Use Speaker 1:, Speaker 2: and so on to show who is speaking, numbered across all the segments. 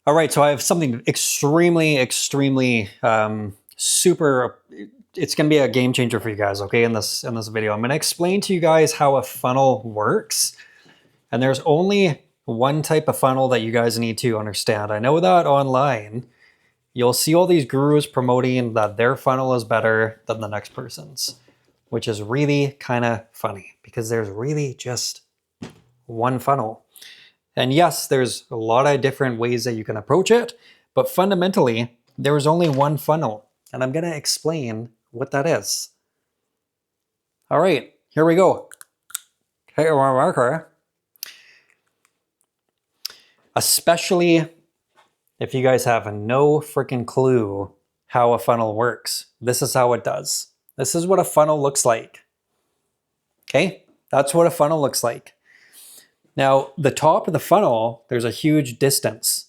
Speaker 1: All right, so I have something extremely super. It's going to be a game changer for you guys. Okay, in this video, I'm going to explain to you guys how a funnel works, and there's only one type of funnel that you guys need to understand. I know that online, you'll see all these gurus promoting that their funnel is better than the next person's, which is really kind of funny because there's really just one funnel. And yes, there's a lot of different ways that you can approach it, but fundamentally, there is only one funnel, and I'm going to explain what that is. All right, here we go. Okay, marker. Especially if you guys have no freaking clue how a funnel works, this is how it does. This is what a funnel looks like. Okay, that's what a funnel looks like. Now, the top of the funnel, there's a huge distance,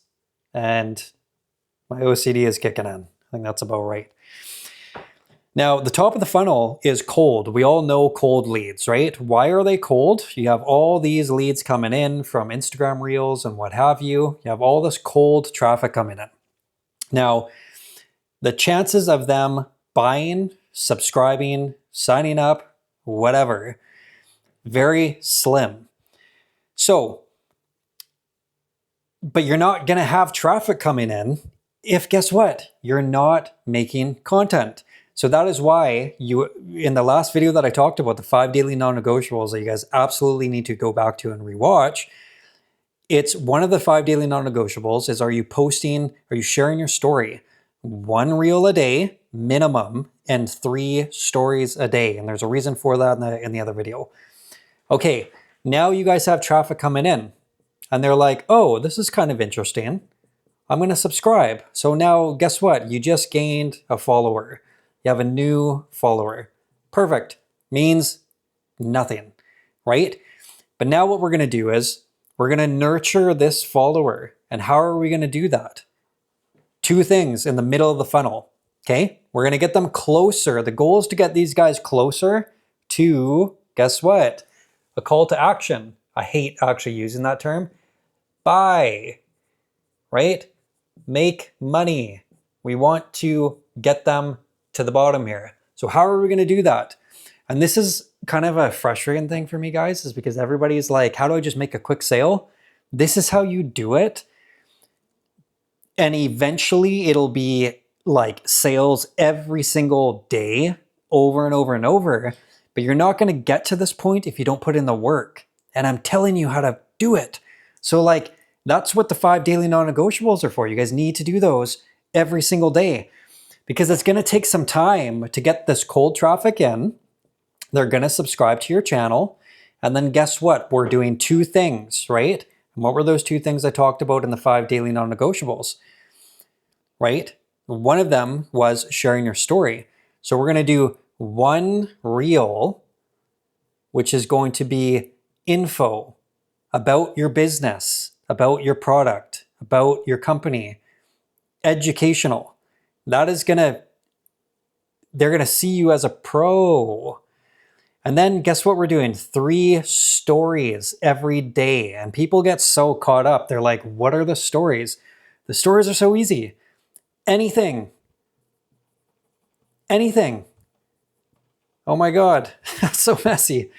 Speaker 1: and my OCD is kicking in. I think that's about right. Now, the top of the funnel is cold. We all know cold leads, right? Why are they cold? You have all these leads coming in from Instagram Reels and what have you. You have all this cold traffic coming in. Now, the chances of them buying, subscribing, signing up, whatever, very slim. So, but you're not going to have traffic coming in if, guess what? You're not making content. So that is why in the last video that I talked about, the 5 daily non-negotiables that you guys absolutely need to go back to and rewatch, it's one of the 5 daily non-negotiables is, are you sharing your story? 1 reel a day minimum and 3 stories a day. And there's a reason for that in the other video. Okay. Now you guys have traffic coming in and they're like, oh, this is kind of interesting. I'm going to subscribe. So now guess what? You just gained a follower. You have a new follower. Perfect. Means nothing, right? But now what we're going to do is we're going to nurture this follower. And how are we going to do that? 2 things in the middle of the funnel. Okay. We're going to get them closer. The goal is to get these guys closer to, guess what? A call to action. I hate actually using that term. Buy, right? Make money. We want to get them to the bottom here. So how are we going to do that? And this is kind of a frustrating thing for me, guys, is because everybody's like, how do I just make a quick sale? This is how you do it. And eventually it'll be like sales every single day over and over and over. But you're not going to get to this point if you don't put in the work. And I'm telling you how to do it. So like, that's what the 5 daily non-negotiables are for. You guys need to do those every single day because it's going to take some time to get this cold traffic in. They're going to subscribe to your channel. And then guess what? We're doing 2 things, right? And what were those 2 things I talked about in the 5 daily non-negotiables, right? One of them was sharing your story. So we're going to do 1 reel, which is going to be info about your business, about your product, about your company, educational. That is they're going to see you as a pro. And then guess what we're doing? 3 stories every day. And people get so caught up. They're like, what are the stories? The stories are so easy. Anything. Oh my God, that's so messy.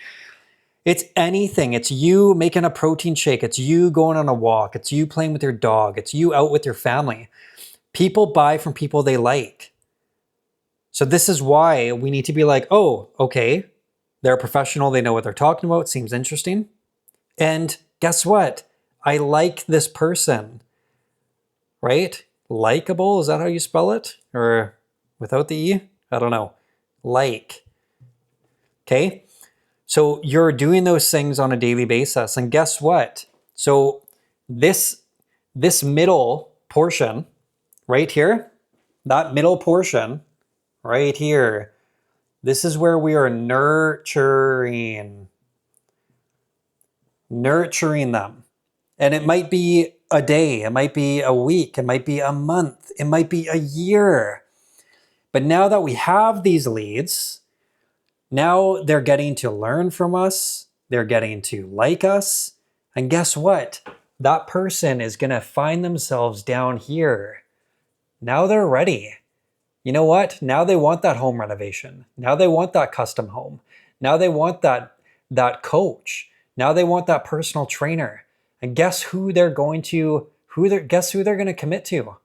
Speaker 1: It's anything. It's you making a protein shake. It's you going on a walk. It's you playing with your dog. It's you out with your family. People buy from people they like. So this is why we need to be like, oh, okay, they're a professional. They know what they're talking about. It seems interesting. And guess what? I like this person, right? Likeable, is that how you spell it? Or without the E? I don't know. Like. Okay, so you're doing those things on a daily basis. And guess what? So this middle portion right here, that middle portion right here, this is where we are nurturing them. And it might be a day, it might be a week, it might be a month, it might be a year. But now that we have these leads, now they're getting to learn from us. They're getting to like us. And guess what? that person is going to find themselves down here. Now they're ready. You know what? Now they want that home renovation. Now they want that custom home. Now they want that coach. Now they want that personal trainer. And guess who they're going to guess who they're going to commit to?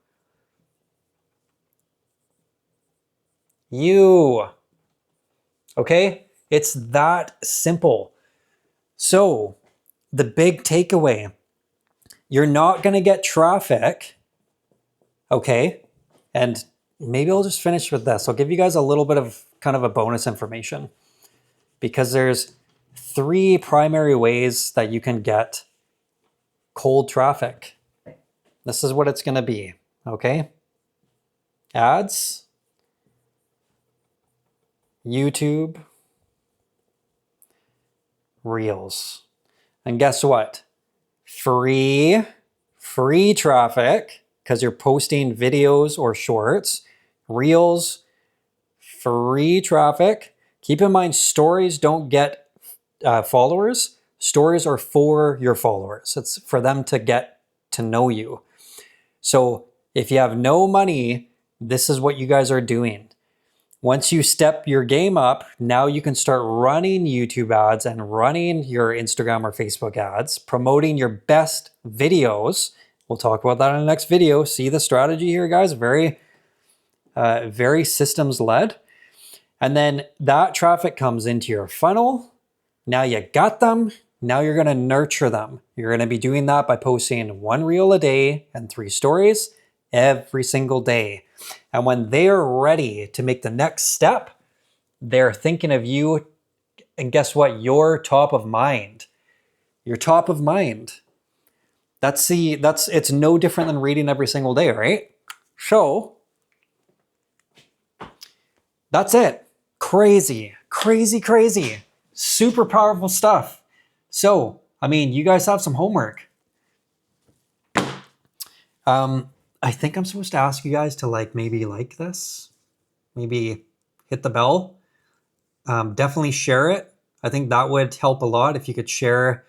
Speaker 1: You. Okay? It's that simple. So, the big takeaway, you're not going to get traffic. Okay? And maybe I'll just finish with this. I'll give you guys a little bit of kind of a bonus information, because there's 3 primary ways that you can get cold traffic. This is what it's going to be. Okay? Ads, YouTube, Reels. And guess what? Free traffic, because you're posting videos or shorts. Reels, free traffic. Keep in mind, stories don't get followers. Stories are for your followers. It's for them to get to know you. So if you have no money, this is what you guys are doing. Once you step your game up, now you can start running YouTube ads and running your Instagram or Facebook ads, promoting your best videos. We'll talk about that in the next video. See the strategy here, guys? Very systems led. And then that traffic comes into your funnel. Now you got them. Now you're going to nurture them. You're going to be doing that by posting 1 reel a day and 3 stories every single day. And when they're ready to make the next step, they're thinking of you. And guess what? You're top of mind. You're top of mind. It's no different than reading every single day, right? So that's it. Crazy. Super powerful stuff. So, I mean, you guys have some homework. I think I'm supposed to ask you guys to maybe like this, maybe hit the bell. Definitely share it. I think that would help a lot if you could share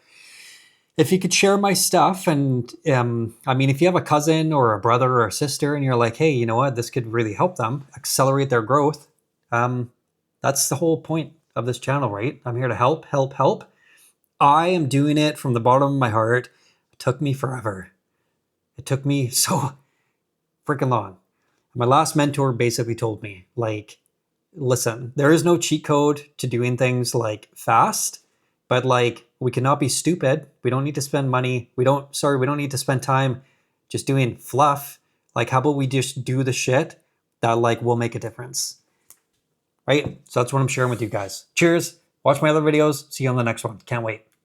Speaker 1: my stuff. And I mean, if you have a cousin or a brother or a sister and you're like, hey, you know what, this could really help them accelerate their growth. That's the whole point of this channel, right? I'm here to help. I am doing it from the bottom of my heart. It took me forever. It took me so freaking long. My last mentor basically told me, listen, there is no cheat code to doing things fast, but we cannot be stupid. We don't need to spend money. We don't need to spend time just doing fluff. How about we just do the shit that will make a difference? Right? So that's what I'm sharing with you guys. Cheers. Watch my other videos. See you on the next one. Can't wait.